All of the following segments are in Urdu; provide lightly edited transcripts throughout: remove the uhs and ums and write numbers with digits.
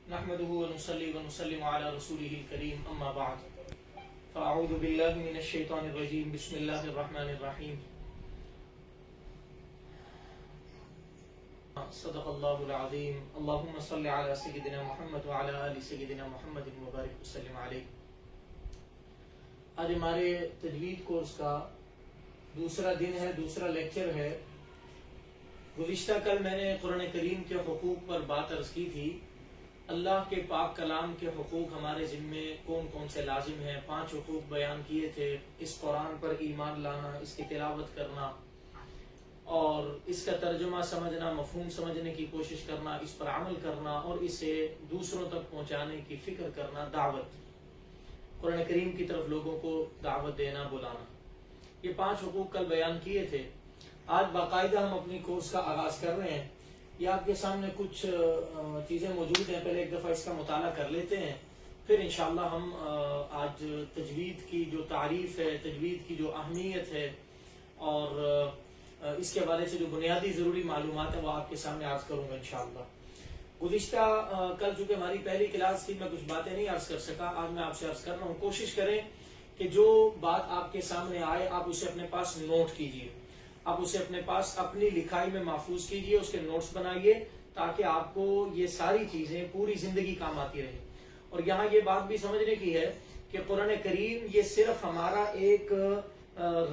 نحمده ونصلي ونسلم على رسوله الكريم اما بعد فاعوذ بالله من الشيطان الرجيم بسم الله الرحمن الرحيم صدق الله العظيم اللهم صل على سيدنا محمد وعلى آل سيدنا محمد وبارك وسلم عليه. آج ہمارے تجوید کورس کا دوسرا دن ہے، دوسرا لیکچر ہے. گزشتہ کل میں نے قرآن کریم کے حقوق پر بات عرض کی تھی. اللہ کے پاک کلام کے حقوق ہمارے ذمے کون کون سے لازم ہیں، 5 حقوق بیان کیے تھے. اس قرآن پر ایمان لانا، اس کی تلاوت کرنا اور اس کا ترجمہ سمجھنا، مفہوم سمجھنے کی کوشش کرنا، اس پر عمل کرنا اور اسے دوسروں تک پہنچانے کی فکر کرنا، دعوت، قرآن کریم کی طرف لوگوں کو دعوت دینا، بلانا. یہ 5 حقوق کل بیان کیے تھے. آج باقاعدہ ہم اپنی کورس کا آغاز کر رہے ہیں. یہ آپ کے سامنے کچھ چیزیں موجود ہیں، پہلے ایک دفعہ اس کا مطالعہ کر لیتے ہیں، پھر انشاءاللہ ہم آج تجوید کی جو تعریف ہے، تجوید کی جو اہمیت ہے اور اس کے بارے سے جو بنیادی ضروری معلومات ہیں وہ آپ کے سامنے عرض کروں گا انشاءاللہ. گزشتہ کل چونکہ ہماری پہلی کلاس تھی، میں کچھ باتیں نہیں عرض کر سکا. آج میں آپ سے عرض کر رہا ہوں. کوشش کریں کہ جو بات آپ کے سامنے آئے آپ اسے اپنے پاس نوٹ کیجئے، آپ اسے اپنے پاس اپنی لکھائی میں محفوظ کیجئے، اس کے نوٹس بنائیے تاکہ آپ کو یہ ساری چیزیں پوری زندگی کام آتی رہیں. اور یہاں یہ بات بھی سمجھنے کی ہے کہ قرآن کریم یہ صرف ہمارا ایک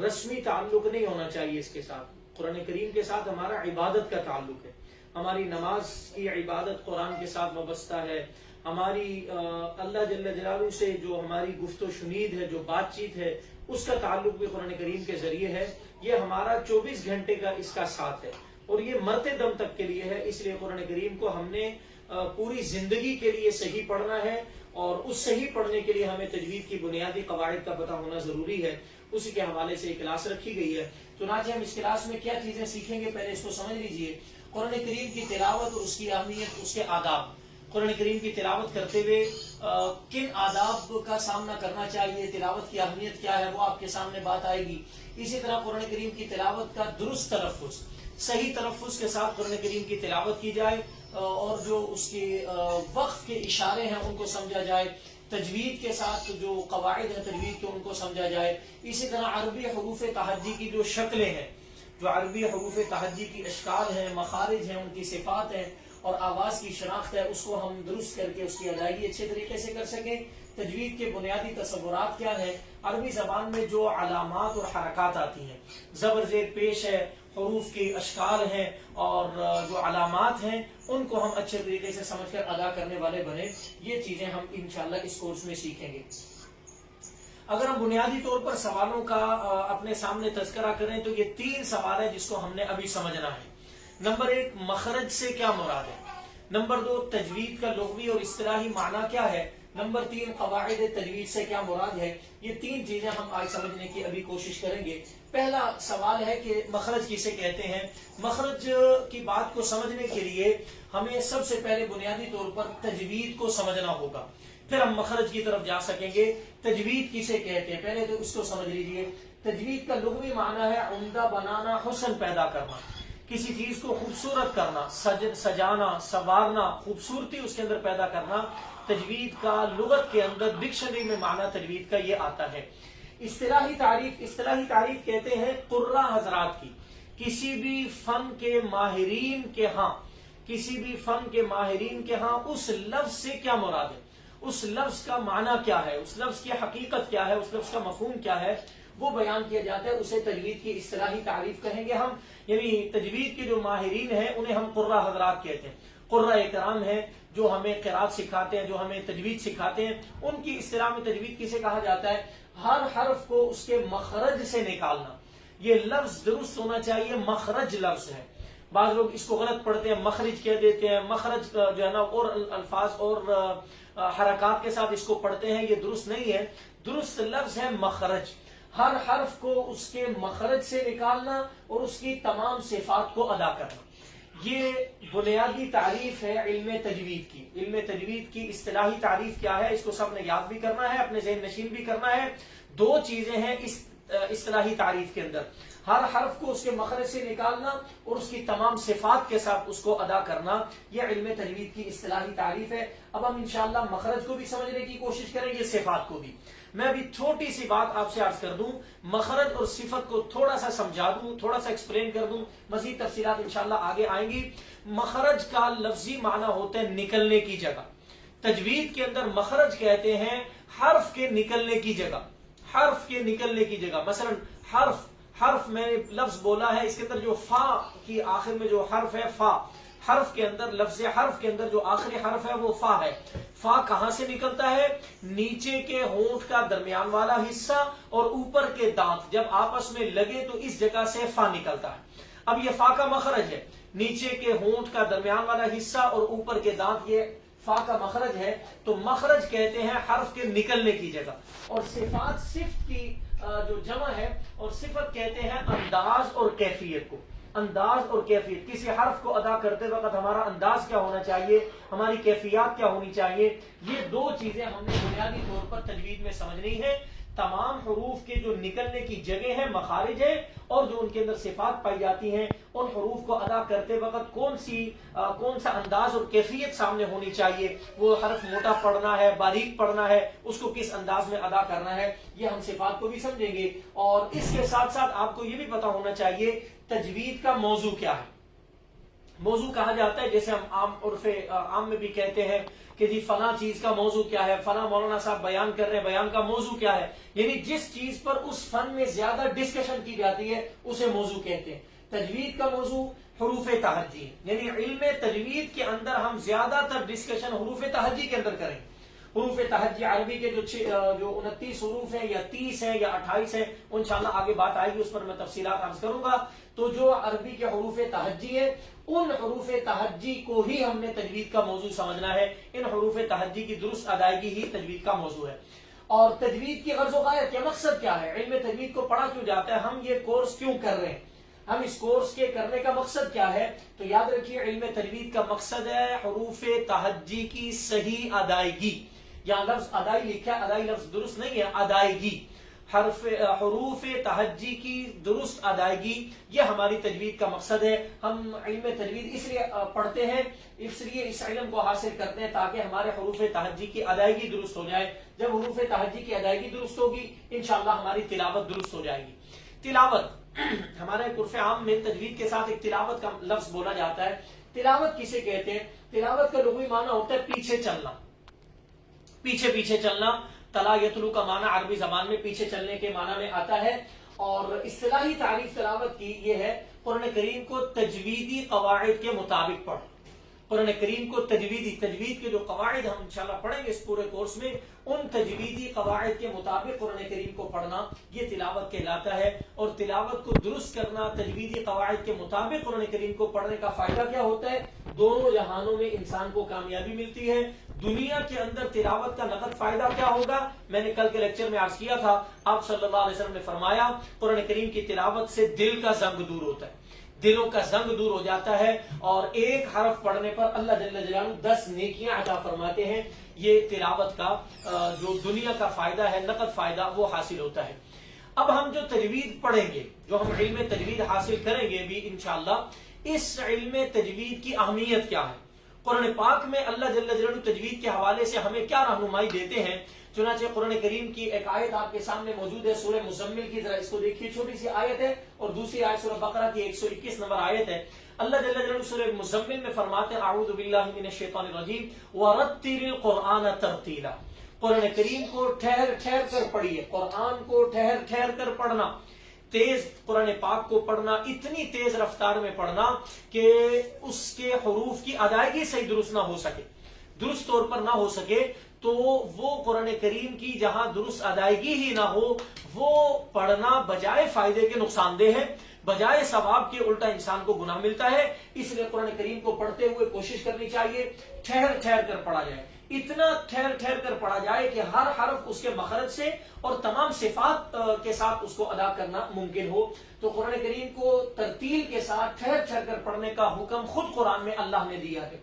رسمی تعلق نہیں ہونا چاہیے. اس کے ساتھ، قرآن کریم کے ساتھ ہمارا عبادت کا تعلق ہے. ہماری نماز کی عبادت قرآن کے ساتھ وابستہ ہے. ہماری اللہ جل جلالہ سے جو ہماری گفت و شنید ہے، جو بات چیت ہے، اس کا تعلق بھی قرآن کریم کے ذریعے ہے. یہ ہمارا 24 گھنٹے کا اس کا ساتھ ہے اور یہ مرتے دم تک کے لیے ہے. اس لیے قرآن کریم کو ہم نے پوری زندگی کے لیے صحیح پڑھنا ہے اور اس صحیح پڑھنے کے لیے ہمیں تجوید کی بنیادی قواعد کا پتہ ہونا ضروری ہے. اسی کے حوالے سے یہ کلاس رکھی گئی ہے. چنانچہ ہم اس کلاس میں کیا چیزیں سیکھیں گے، پہلے اس کو سمجھ لیجئے. قرآن کریم کی تلاوت اور اس کی اہمیت، اس کے آداب. قرآن کریم کی تلاوت کرتے ہوئے کن آداب کا سامنا کرنا چاہیے، تلاوت کی اہمیت کیا ہے، وہ آپ کے سامنے بات آئے گی. اسی طرح قرآن کریم کی تلاوت کا درست تلفظ، صحیح تلفظ کے ساتھ قرآن کریم کی تلاوت کی جائے اور جو اس کے وقف کے اشارے ہیں ان کو سمجھا جائے. تجوید کے ساتھ جو قواعد ہیں تجوید کے ان کو سمجھا جائے. اسی طرح عربی حروف تہجی کی جو شکلیں ہیں، جو عربی حروف تہجی کی اشکال ہیں، مخارج ہیں، ان کی صفات ہیں اور آواز کی شناخت ہے، اس کو ہم درست کر کے اس کی ادائیگی اچھے طریقے سے کر سکیں. تجوید کے بنیادی تصورات کیا ہیں، عربی زبان میں جو علامات اور حرکات آتی ہیں، زبر زیر پیش ہے، حروف کی اشکال ہیں اور جو علامات ہیں ان کو ہم اچھے طریقے سے سمجھ کر ادا کرنے والے بنے. یہ چیزیں ہم انشاءاللہ اس کورس میں سیکھیں گے. اگر ہم بنیادی طور پر سوالوں کا اپنے سامنے تذکرہ کریں تو یہ 3 سوال ہے جس کو ہم نے ابھی سمجھنا ہے. نمبر 1، مخرج سے کیا مراد ہے. نمبر 2، تجوید کا لغوی اور اصطلاحی معنی کیا ہے. نمبر 3، قواعد تجوید سے کیا مراد ہے. یہ 3 چیزیں ہم آج سمجھنے کی ابھی کوشش کریں گے. پہلا سوال ہے کہ مخرج کسے کہتے ہیں. مخرج کی بات کو سمجھنے کے لیے ہمیں سب سے پہلے بنیادی طور پر تجوید کو سمجھنا ہوگا، پھر ہم مخرج کی طرف جا سکیں گے. تجوید کسے کہتے ہیں پہلے تو اس کو سمجھ لیجئے. تجوید کا لغوی معنی ہے عمدہ بنانا، حسن پیدا کرنا، کسی چیز کو خوبصورت کرنا، سجانا، سنوارنا، خوبصورتی اس کے اندر پیدا کرنا. تجوید کا لغت کے اندر ڈکشنری میں معنی تجوید کا یہ آتا ہے. اصطلاحی تعریف کہتے ہیں قراء حضرات کی، کسی بھی فن کے ماہرین کے ہاں اس لفظ سے کیا مراد ہے، اس لفظ کا معنی کیا ہے، اس لفظ کی حقیقت کیا ہے، اس لفظ کا مفہوم کیا ہے، وہ بیان کیا جاتا ہے. اسے تجوید کی اصطلاحی تعریف کہیں گے ہم. یعنی تجوید کے جو ماہرین ہیں انہیں ہم قراء حضرات کہتے ہیں. قراء کرام ہیں جو ہمیں قرات سکھاتے ہیں، جو ہمیں تجوید سکھاتے ہیں. ان کی اصطلاح میں تجوید کسے کہا جاتا ہے، ہر حرف کو اس کے مخرج سے نکالنا. یہ لفظ درست ہونا چاہیے، مخرج لفظ ہے. بعض لوگ اس کو غلط پڑھتے ہیں، مخرج کہہ دیتے ہیں. مخرج جو ہے نا اور الفاظ اور حرکات کے ساتھ اس کو پڑھتے ہیں، یہ درست نہیں ہے. درست لفظ ہے مخرج. ہر حرف کو اس کے مخرج سے نکالنا اور اس کی تمام صفات کو ادا کرنا. یہ بنیادی تعریف ہے علم تجوید کی. علم تجوید کی اصطلاحی تعریف کیا ہے، اس کو سب نے یاد بھی کرنا ہے، اپنے ذہن نشین بھی کرنا ہے. 2 چیزیں ہیں اس اصطلاحی تعریف کے اندر. ہر حرف کو اس کے مخرج سے نکالنا اور اس کی تمام صفات کے ساتھ اس کو ادا کرنا، یہ علم تجوید کی اصطلاحی تعریف ہے۔ اب ہم انشاءاللہ مخرج کو بھی سمجھنے کی کوشش کریں گے، صفات کو بھی۔ میں ابھی چھوٹی سی بات آپ سے عرض کر دوں، مخرج اور صفت کو تھوڑا سا سمجھا دوں، تھوڑا سا ایکسپلین کر دوں، مزید تفصیلات انشاءاللہ آگے آئیں گی۔ مخرج کا لفظی معنی ہوتا ہے نکلنے کی جگہ۔ تجوید کے اندر مخرج کہتے ہیں حرف کے نکلنے کی جگہ، حرف کے نکلنے کی جگہ۔ مثلا حرف میں نے لفظ بولا ہے، اس کے اندر جو فا کی آخر میں جو حرف ہے، فا، حرف کے اندر، لفظ حرف کے اندر جو آخری حرف ہے وہ فا ہے۔ فا کہاں سے نکلتا ہے؟ نیچے کے ہونٹ کا درمیان والا حصہ اور اوپر کے دانت جب آپس میں لگے تو اس جگہ سے فا نکلتا ہے۔ اب یہ فا کا مخرج ہے، نیچے کے ہونٹ کا درمیان والا حصہ اور اوپر کے دانت، یہ فا کا مخرج ہے۔ تو مخرج کہتے ہیں حرف کے نکلنے کی جگہ۔ اور صفات، صفت کی جو جمع ہے، اور صفت کہتے ہیں انداز اور کیفیت کو۔ انداز اور کیفیت، کسی حرف کو ادا کرتے وقت ہمارا انداز کیا ہونا چاہیے، ہماری کیفیات کیا ہونی چاہیے، یہ دو چیزیں ہم نے بنیادی طور پر تجوید میں سمجھنی ہے۔ تمام حروف کے جو نکلنے کی جگہ ہے، مخارج ہے، اور جو ان کے اندر صفات پائی جاتی ہیں، ان حروف کو ادا کرتے وقت کون سا انداز اور کیفیت سامنے ہونی چاہیے، وہ حرف موٹا پڑھنا ہے، باریک پڑھنا ہے، اس کو کس انداز میں ادا کرنا ہے، یہ ہم صفات کو بھی سمجھیں گے۔ اور اس کے ساتھ ساتھ آپ کو یہ بھی پتا ہونا چاہیے تجوید کا موضوع کیا ہے۔ موضوع کہا جاتا ہے، جیسے ہم عرف عام میں بھی کہتے ہیں کہ جی فلاں چیز کا موضوع کیا ہے، فلاں مولانا صاحب بیان کر رہے ہیں، بیان کا موضوع کیا ہے، یعنی جس چیز پر اس فن میں زیادہ ڈسکشن کی جاتی ہے اسے موضوع کہتے ہیں۔ تجوید کا موضوع حروف تہجی ہے، یعنی علم تجوید کے اندر ہم زیادہ تر ڈسکشن حروف تہجی کے اندر کریں۔ حروف تہجی عربی کے جو 29 حروف ہیں یا 30 ہیں یا 28 ہیں، انشاءاللہ آگے بات آئے گی، اس پر میں تفصیلات عرض کروں گا۔ تو جو عربی کے حروف تہجی ہے، ان حروف تہجی کو ہی ہم نے تجوید کا موضوع سمجھنا ہے۔ ان حروف تہجی کی درست ادائیگی ہی تجوید کا موضوع ہے۔ اور تجوید کی غرض و غایت کیا، مقصد کیا ہے، علم تجوید کو پڑھا کیوں جاتا ہے، ہم یہ کورس کیوں کر رہے ہیں، ہم اس کورس کے کرنے کا مقصد کیا ہے؟ تو یاد رکھیے علم تجوید کا مقصد ہے حروف تہجی کی صحیح ادائیگی۔ یہاں لفظ ادائی لکھا ہے، ادائی لفظ درست نہیں ہے، ادائیگی، حروف تہجی کی درست ادائیگی، یہ ہماری تجوید کا مقصد ہے۔ ہم علم تجوید اس لیے پڑھتے ہیں، اس لیے اس علم کو حاصل کرتے ہیں تاکہ ہمارے حروف تہجی کی ادائیگی درست ہو جائے۔ جب حروف تہجی کی ادائیگی درست ہوگی، انشاءاللہ ہماری تلاوت درست ہو جائے گی۔ تلاوت، ہمارے عرف عام میں تجوید کے ساتھ ایک تلاوت کا لفظ بولا جاتا ہے۔ تلاوت کسے کہتے ہیں؟ تلاوت کا لغوی معنی ہوتا ہے پیچھے چلنا، پیچھے چلنا۔ تلا یتلو کا معنی عربی زبان میں پیچھے چلنے کے معنی میں آتا ہے۔ اور اصطلاحی تعریف تلاوت کی یہ ہے، قرآن کریم کو تجویدی قواعد کے مطابق پڑھ۔ قرآن کریم کو تجوید کے جو قواعد ہم انشاءاللہ پڑھیں گے اس پورے کورس میں، ان تجویدی قواعد کے مطابق قرآن کریم کو پڑھنا، یہ تلاوت کہلاتا ہے۔ اور تلاوت کو درست کرنا تجویدی قواعد کے مطابق قرآن کریم کو پڑھنے کا فائدہ کیا ہوتا ہے؟ دونوں جہانوں میں انسان کو کامیابی ملتی ہے۔ دنیا کے اندر تلاوت کا نقد فائدہ کیا ہوگا؟ میں نے کل کے لیکچر میں عرض کیا تھا، آپ صلی اللہ علیہ وسلم نے فرمایا قرآن کریم کی تلاوت سے دل کا زنگ دور ہوتا ہے، دلوں کا زنگ دور ہو جاتا ہے، اور ایک حرف پڑھنے پر اللہ جل جلالہ 10 نیکیاں عطا فرماتے ہیں۔ یہ تلاوت کا جو دنیا کا فائدہ ہے، نقد فائدہ، وہ حاصل ہوتا ہے۔ اب ہم جو تجوید پڑھیں گے، جو ہم علم تجوید حاصل کریں گے بھی انشاءاللہ، اس علم تجوید کی اہمیت کیا ہے، قرآن پاک میں اللہ جل جلالہ تجوید کے حوالے سے ہمیں کیا رہنمائی دیتے ہیں۔ چنانچہ قرآن کریم کی ایک آیت آپ کے سامنے موجود ہے، سورہ مزمل کی، ذرا اس کو دیکھیے، چھوٹی سی آیت ہے، اور دوسری آیت سورہ بقرہ کی 121 نمبر آیت ہے۔ اللہ جل جلالہ سورہ مزمل میں فرماتے ہیں، اعوذ باللہ من الشیطان الرجیم وَرَتِّلِ الْقُرْآنَ تَرْتِیلًا، قرآن کریم کو ٹھہر ٹھہر کر پڑھیے، قرآن کو ٹھہر ٹھہر کر پڑھنا، تیز قرآن پاک کو پڑھنا، اتنی تیز رفتار میں پڑھنا کہ اس کے حروف کی ادائیگی صحیح درست نہ ہو سکے، درست طور پر نہ ہو سکے، تو وہ قرآن کریم کی جہاں درست ادائیگی ہی نہ ہو، وہ پڑھنا بجائے فائدے کے نقصان دہ ہے، بجائے ثواب کے الٹا انسان کو گناہ ملتا ہے۔ اس لیے قرآن کریم کو پڑھتے ہوئے کوشش کرنی چاہیے ٹھہر ٹھہر کر پڑھا جائے، اتنا ٹھہر ٹھہر کر پڑھا جائے کہ ہر حرف اس کے مخرج سے اور تمام صفات کے ساتھ اس کو ادا کرنا ممکن ہو۔ تو قرآن کریم کو ترتیل کے ساتھ ٹھہر ٹھہر کر پڑھنے کا حکم خود قرآن میں اللہ نے دیا ہے۔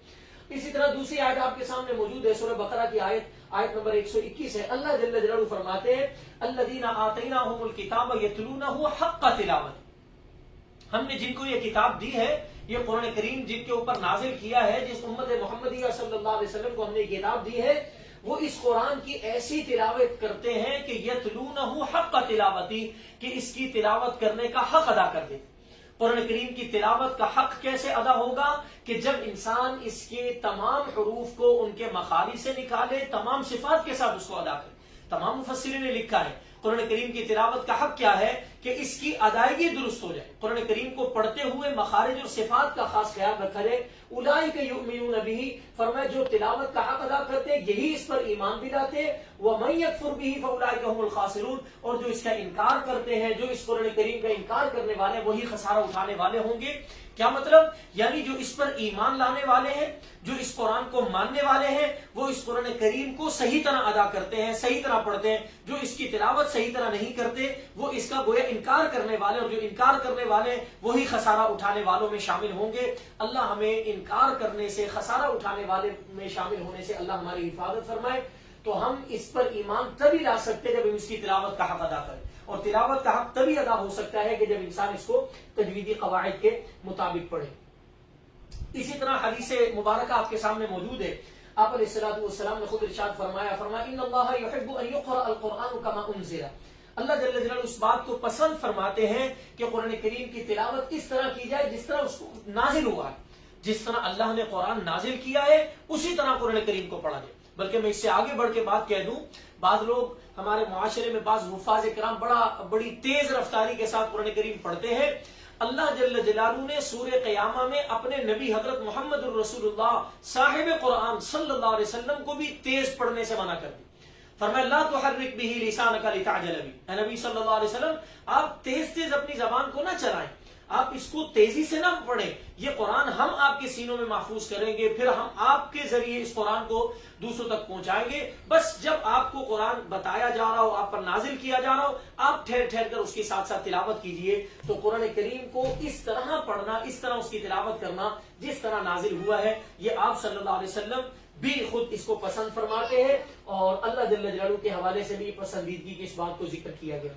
اسی طرح دوسری آیت آپ کے سامنے موجود ہے، سورہ بقرہ کی آیت نمبر 121 ہے۔ اللہ جل جلالہ فرماتے ہیں، الذین آتیناہم الکتاب یتلونہ حق تلاوت، ہم نے جن کو یہ کتاب دی ہے، یہ قرآن کریم جن کے اوپر نازل کیا ہے، جس امت محمدیہ صلی اللہ علیہ وسلم کو ہم نے یہ کتاب دی ہے، وہ اس قرآن کی ایسی تلاوت کرتے ہیں کہ یتلونہ حق تلاوتی، کہ اس کی تلاوت کرنے کا حق ادا کر دیتے۔ قرآن کریم کی تلاوت کا حق کیسے ادا ہوگا؟ کہ جب انسان اس کے تمام حروف کو ان کے مخارج سے نکالے، تمام صفات کے ساتھ اس کو ادا کرے۔ تمام مفسرین نے لکھا ہے قرآن کریم کی تلاوت کا حق کیا ہے کہ اس کی ادائیگی درست ہو جائے۔ قرآن کریم کو پڑھتے ہوئے مخارج اور صفات کا خاص خیال رکھا جائے۔ اولئک یؤمنون بہ، فرمایا جو تلاوت کا حق ادا کرتے یہی اس پر ایمان بھی لاتے، ومن یکفر بہ فاولئک هم الخاسرون، اور جو اس کا انکار کرتے ہیں، جو اس قرآن کریم کا انکار کرنے والے ہیں، وہی خسارہ اٹھانے والے ہوں گے۔ کیا مطلب؟ یعنی جو اس پر ایمان لانے والے ہیں، جو اس قرآن کو ماننے والے ہیں، وہ اس قرآن کریم کو صحیح طرح ادا کرتے ہیں، صحیح طرح پڑھتے ہیں۔ جو اس کی تلاوت صحیح طرح نہیں کرتے، وہ اس کا گویا انکار کرنے والے، اور جو انکار کرنے والے وہی خسارہ اٹھانے والوں میں شامل ہوں گے۔ اللہ ہمیں انکار کرنے سے، خسارہ اٹھانے والے میں شامل ہونے سے اللہ ہماری حفاظت فرمائے۔ تو ہم اس پر ایمان تبھی لا سکتے جب ہم اس کی تلاوت کا حق ادا کریں، اور تلاوت کا حق تبھی ادا ہو سکتا ہے کہ جب انسان اس کو تجویدی قواعد کے مطابق پڑھے۔ اسی طرح حدیث مبارکہ آپ کے سامنے موجود ہے۔ آپ علیہ الصلوۃ والسلام نے خود ارشاد فرمایا ان اللہ یحب ان یقرأ القرآن کما انزل، اللہ جل جلالہ اس بات کو پسند فرماتے ہیں کہ قرآن کریم کی تلاوت اس طرح کی جائے جس طرح اس کو نازل ہوا ہے، جس طرح اللہ نے قرآن نازل کیا ہے اسی طرح قرآن کریم کو پڑھا جائے۔ بلکہ میں اس سے آگے بڑھ کے بات کہہ دوں، بعض لوگ ہمارے معاشرے میں، بعض حفاظ کرام بڑی تیز رفتاری کے ساتھ قرآن کریم پڑھتے ہیں۔ اللہ جل جلالہ نے سورہ قیامہ میں اپنے نبی حضرت محمد الرسول اللہ صاحب قرآن صلی اللہ علیہ وسلم کو بھی تیز پڑھنے سے منع کر دی۔ فرمایا لا تحرک بہ لسانک لتعجل بہ، اے نبی صلی اللہ علیہ وسلم آپ تیز تیز اپنی زبان کو نہ چلائیں، آپ اس کو تیزی سے نہ پڑھیں۔ یہ قرآن ہم آپ کے سینوں میں محفوظ کریں گے، پھر ہم آپ کے ذریعے اس قرآن کو دوسروں تک پہنچائیں گے۔ بس جب آپ کو قرآن بتایا جا رہا ہو، آپ پر نازل کیا جا رہا ہو، آپ ٹھہر ٹھہر کر اس کے ساتھ ساتھ تلاوت کیجئے۔ تو قرآن کریم کو اس طرح پڑھنا، اس طرح اس کی تلاوت کرنا جس طرح نازل ہوا ہے، یہ آپ صلی اللہ علیہ وسلم بھی خود اس کو پسند فرماتے ہیں، اور اللہ جل جلالہ کے حوالے سے بھی پسندیدگی کی اس بات کو ذکر کیا گیا۔